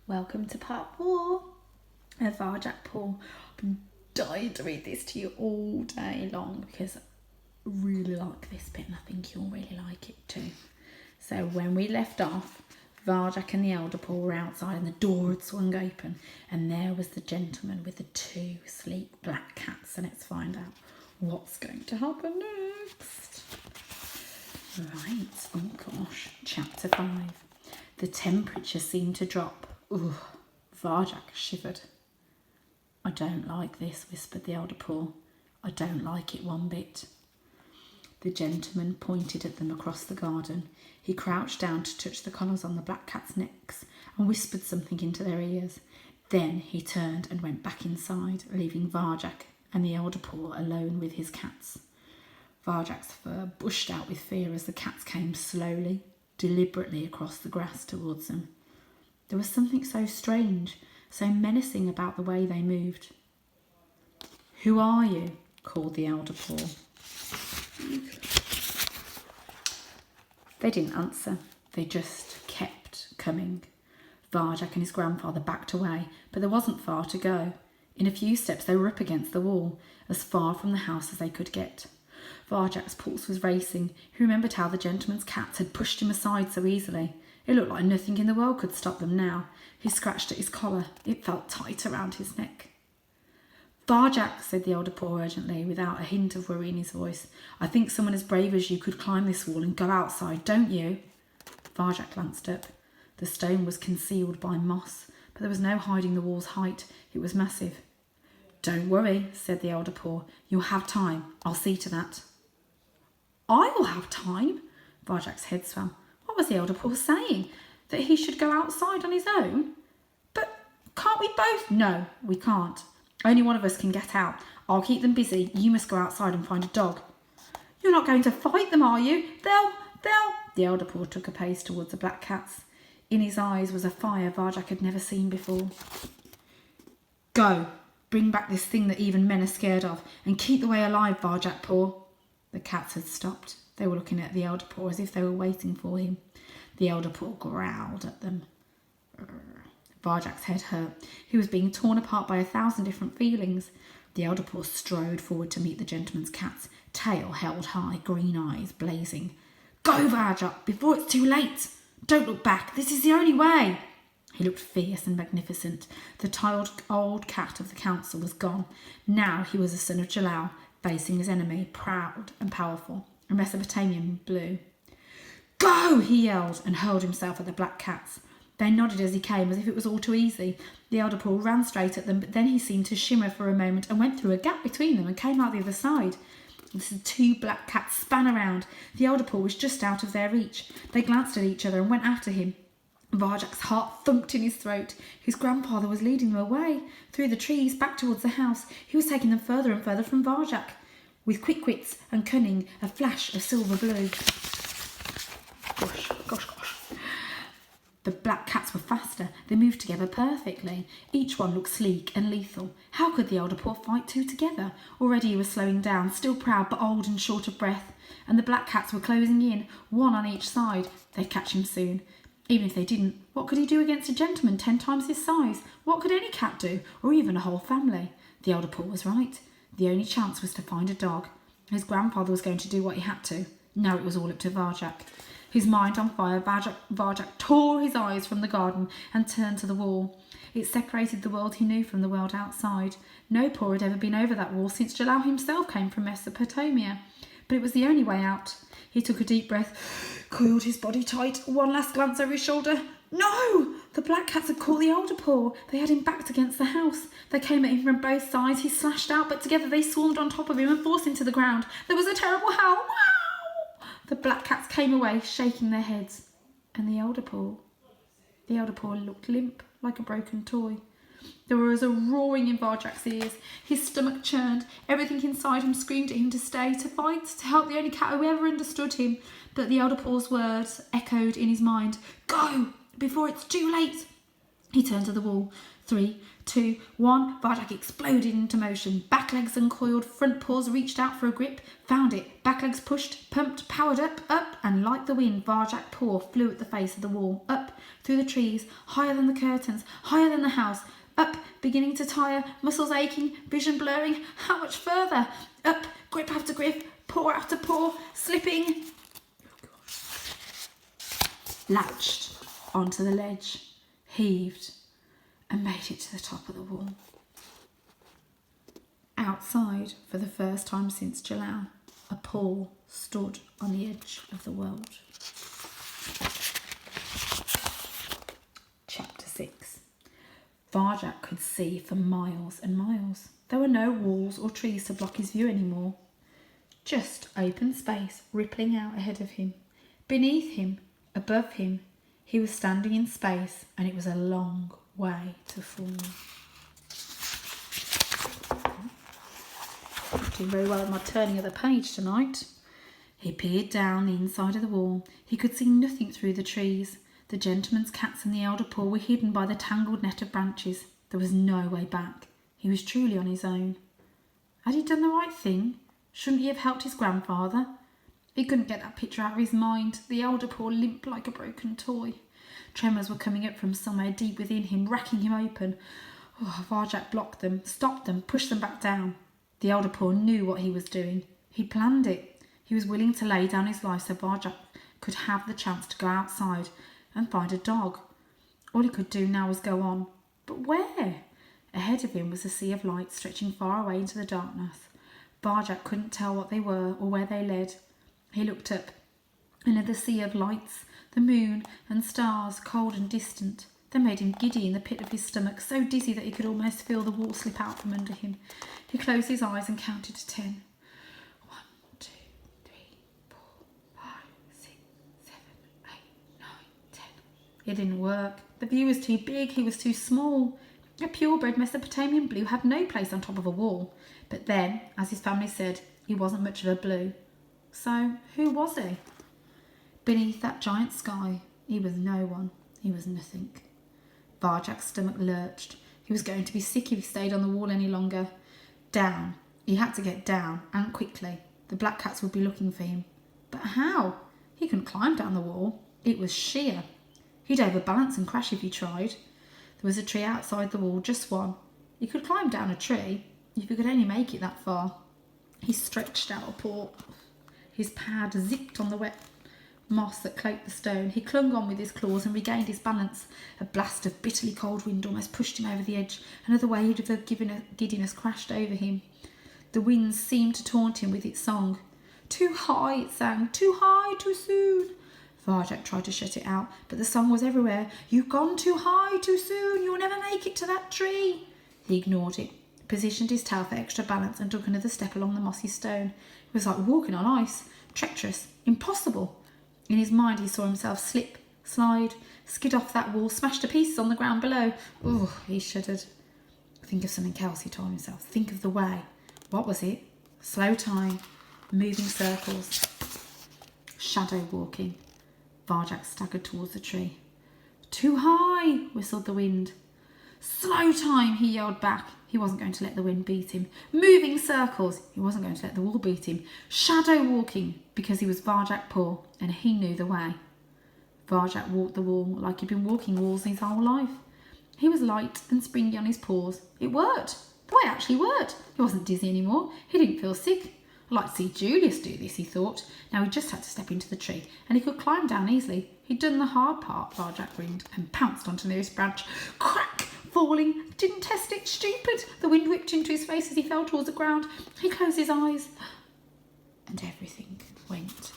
Welcome to part 4 of Varjak Paw. I've been dying to read this to you all day long because I really like this bit and I think you'll really like it too. So when we left off, Varjak and the Elder Paw were outside and the door had swung open and there was the gentleman with the 2 sleek black cats. So let's find out what's going to happen next. Right, oh gosh, chapter 5. The temperature seemed to drop. Ugh, Varjak shivered. I don't like this, whispered the Elder Paw. I don't like it one bit. The gentleman pointed at them across the garden. He crouched down to touch the collars on the black cats' necks and whispered something into their ears. Then he turned and went back inside, leaving Varjak and the Elder Paw alone with his cats. Varjak's fur bushed out with fear as the cats came slowly, deliberately across the grass towards them. There was something so strange, so menacing about the way they moved. "Who are you?" called the Elder Paw. They didn't answer. They just kept coming. Varjak and his grandfather backed away, but there wasn't far to go. In a few steps they were up against the wall, as far from the house as they could get. Varjak's pulse was racing. He remembered how the gentleman's cats had pushed him aside so easily. It looked like nothing in the world could stop them now. He scratched at his collar. It felt tight around his neck. "Varjak," said the Elder Paw urgently, without a hint of worry in his voice. "I think someone as brave as you could climb this wall and go outside, don't you?" Varjak glanced up. The stone was concealed by moss, but there was no hiding the wall's height. It was massive. "Don't worry," said the Elder Paw. "You'll have time. I'll see to that." "I'll have time?" Varjak's head swam. What was the Elder Paw saying? That he should go outside on his own? "But can't we both?" "No, we can't. Only one of us can get out. I'll keep them busy. You must go outside and find a dog." "You're not going to fight them, are you? They'll... The Elder Paw took a pace towards the black cats. In his eyes was a fire Varjak had never seen before. "Go. Bring back this thing that even men are scared of. And keep the way alive, Varjak Paw." The cats had stopped. They were looking at the Elder Paw as if they were waiting for him. The Elder Paw growled at them. Varjak's head hurt. He was being torn apart by 1,000 different feelings. The Elder Paw strode forward to meet the gentleman's cats, tail held high, green eyes blazing. "Go, Varjak, before it's too late! Don't look back. This is the only way!" He looked fierce and magnificent. The tired old cat of the council was gone. Now he was a son of Jalal, facing his enemy, proud and powerful, a Mesopotamian blue. "Go!" he yelled and hurled himself at the black cats. They nodded as he came, as if it was all too easy. The Elder Paw ran straight at them, but then he seemed to shimmer for a moment and went through a gap between them and came out the other side. The 2 black cats span around. The Elder Paw was just out of their reach. They glanced at each other and went after him. Varjak's heart thumped in his throat. His grandfather was leading them away, through the trees, back towards the house. He was taking them further and further from Varjak. With quick wits and cunning, a flash of silver blue. Gosh. The black cats were faster. They moved together perfectly. Each one looked sleek and lethal. How could the Elder Paw fight 2 together? Already he was slowing down, still proud but old and short of breath. And the black cats were closing in, 1 on each side. They'd catch him soon. Even if they didn't, what could he do against a gentleman 10 times his size? What could any cat do, or even a whole family? The Elder Paw was right. The only chance was to find a dog. His grandfather was going to do what he had to. Now it was all up to Varjak. His mind on fire, Varjak tore his eyes from the garden and turned to the wall. It separated the world he knew from the world outside. No paw had ever been over that wall since Jalal himself came from Mesopotamia. But it was the only way out. He took a deep breath, coiled his body tight, 1 last glance over his shoulder. No! The black cats had caught the Elder Paw. They had him backed against the house. They came at him from both sides. He slashed out, but together they swarmed on top of him and forced him to the ground. There was a terrible howl. Wow! The black cats came away, shaking their heads. And the Elder Paw looked limp, like a broken toy. There was a roaring in Varjak's ears. His stomach churned. Everything inside him screamed at him to stay, to fight, to help the only cat who ever understood him. But the Elder Paw's words echoed in his mind. "Go, before it's too late." He turned to the wall. 3, 2, 1. Varjak exploded into motion. Back legs uncoiled, front paws reached out for a grip, found it. Back legs pushed, pumped, powered up, and like the wind, Varjak Paw flew at the face of the wall, up, through the trees, higher than the curtains, higher than the house, up, beginning to tire, muscles aching, vision blurring. How much further? Up, grip after grip, paw after paw, slipping. Latched onto the ledge, heaved, and made it to the top of the wall. Outside, for the first time since July, a paw stood on the edge of the world. Chapter 6. Varjak could see for miles and miles. There were no walls or trees to block his view anymore. Just open space rippling out ahead of him. Beneath him, above him, he was standing in space, and it was a long way to fall. Doing very well at my turning of the page tonight. He peered down the inside of the wall. He could see nothing through the trees. The gentleman's cats and the Elder Paw were hidden by the tangled net of branches. There was no way back. He was truly on his own. Had he done the right thing? Shouldn't he have helped his grandfather? He couldn't get that picture out of his mind. The Elder Paw limped like a broken toy. Tremors were coming up from somewhere deep within him, racking him open. Varjak blocked them, stopped them, pushed them back down. The Elder Paw knew what he was doing. He planned it. He was willing to lay down his life so Varjak could have the chance to go outside and find a dog. All he could do now was go on. But where? Ahead of him was a sea of lights stretching far away into the darkness. Varjak couldn't tell what they were or where they led. He looked up. Another sea of lights, the moon and stars, cold and distant. They made him giddy in the pit of his stomach, so dizzy that he could almost feel the wall slip out from under him. He closed his eyes and counted to 10. 1, 2, 3, 4, 5, 6, 7, 8, 9, 10. It didn't work. The view was too big, he was too small. A purebred Mesopotamian blue had no place on top of a wall. But then, as his family said, he wasn't much of a blue. So, who was he? Beneath that giant sky, he was no one. He was nothing. Varjak's stomach lurched. He was going to be sick if he stayed on the wall any longer. Down. He had to get down, and quickly. The black cats would be looking for him. But how? He couldn't climb down the wall. It was sheer. He'd overbalance and crash if he tried. There was a tree outside the wall, just one. He could climb down a tree, if he could only make it that far. He stretched out a paw. His pad zipped on the wet moss that cloaked the stone. He clung on with his claws and regained his balance. A blast of bitterly cold wind almost pushed him over the edge. Another wave of giddiness crashed over him. The wind seemed to taunt him with its song. Too high, it sang. Too high, too soon. Varjak tried to shut it out, but the song was everywhere. You've gone too high, too soon. You'll never make it to that tree. He ignored it, positioned his tail for extra balance and took another step along the mossy stone. It was like walking on ice. Treacherous. Impossible. In his mind he saw himself slip, slide, skid off that wall, smash to pieces on the ground below. Oh, he shuddered. Think of something else, he told himself. Think of the way. What was it? Slow time, moving circles, shadow walking. Varjak staggered towards the tree. Too high, whistled the wind. Slow time, he yelled back. He wasn't going to let the wind beat him. Moving circles. He wasn't going to let the wall beat him. Shadow walking, because he was Varjak Paw and he knew the way. Varjak walked the wall like he'd been walking walls his whole life. He was light and springy on his paws. It worked. The way actually worked. He wasn't dizzy anymore. He didn't feel sick. I'd like to see Julius do this, he thought. Now he just had to step into the tree and he could climb down easily. He'd done the hard part, Varjak grinned, and pounced onto the nearest branch. Crack! Falling. Didn't test it. Stupid. The wind whipped into his face as he fell towards the ground. He closed his eyes and everything went